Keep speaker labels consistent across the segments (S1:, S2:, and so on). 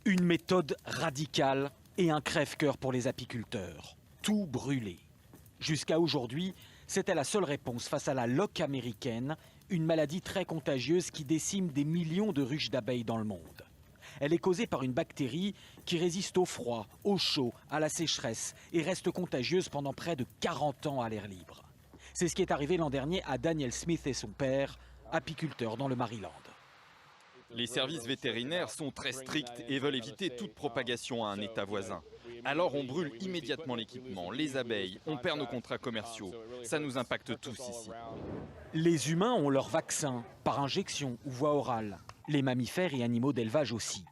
S1: Une méthode radicale et un crève-cœur pour les apiculteurs. Tout brûler. Jusqu'à aujourd'hui, c'était la seule réponse face à la loque américaine, une maladie très contagieuse qui décime des millions de ruches d'abeilles dans le monde. Elle est causée par une bactérie qui résiste au froid, au chaud, à la sécheresse et reste contagieuse pendant près de 40 ans à l'air libre. C'est ce qui est arrivé l'an dernier à Daniel Smith et son père, apiculteurs dans le Maryland.
S2: Les services vétérinaires sont très stricts et veulent éviter toute propagation à un État voisin. Alors on brûle immédiatement l'équipement, les abeilles, on perd nos contrats commerciaux. Ça nous impacte tous ici.
S1: Les humains ont leur vaccin, par injection ou voie orale. Les mammifères et animaux d'élevage aussi.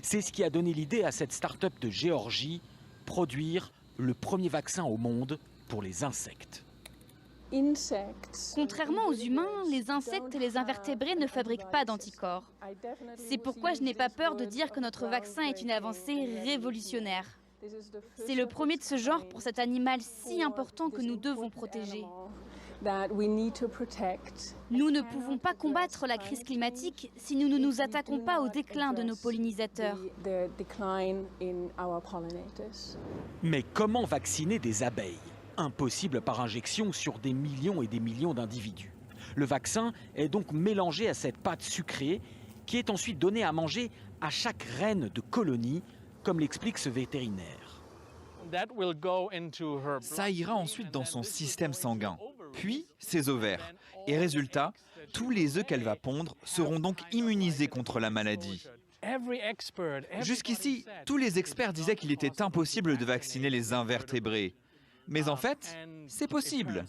S1: C'est ce qui a donné l'idée à cette start-up de Géorgie, produire le premier vaccin au monde pour les insectes.
S3: Contrairement aux humains, les insectes et les invertébrés ne fabriquent pas d'anticorps. C'est pourquoi je n'ai pas peur de dire que notre vaccin est une avancée révolutionnaire. C'est le premier de ce genre pour cet animal si important que nous devons protéger. Nous ne pouvons pas combattre la crise climatique si nous ne nous attaquons pas au déclin de nos pollinisateurs.
S1: Mais comment vacciner des abeilles ? Impossible par injection sur des millions et des millions d'individus. Le vaccin est donc mélangé à cette pâte sucrée qui est ensuite donnée à manger à chaque reine de colonie, comme l'explique ce vétérinaire.
S4: Ça ira ensuite dans son système sanguin, puis ses ovaires. Et résultat, tous les œufs qu'elle va pondre seront donc immunisés contre la maladie. Jusqu'ici, tous les experts disaient qu'il était impossible de vacciner les invertébrés. Mais en fait, c'est possible.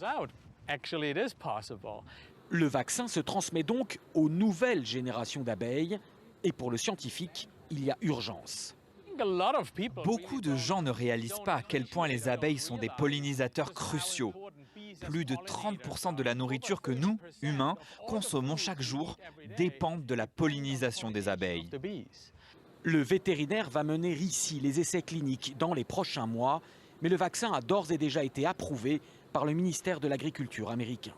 S1: Le vaccin se transmet donc aux nouvelles générations d'abeilles. Et pour le scientifique, il y a urgence.
S4: Beaucoup de gens ne réalisent pas à quel point les abeilles sont des pollinisateurs cruciaux. Plus de 30% de la nourriture que nous, humains, consommons chaque jour dépendent de la pollinisation des abeilles.
S1: Le vétérinaire va mener ici les essais cliniques dans les prochains mois. Mais le vaccin a d'ores et déjà été approuvé par le ministère de l'Agriculture américain.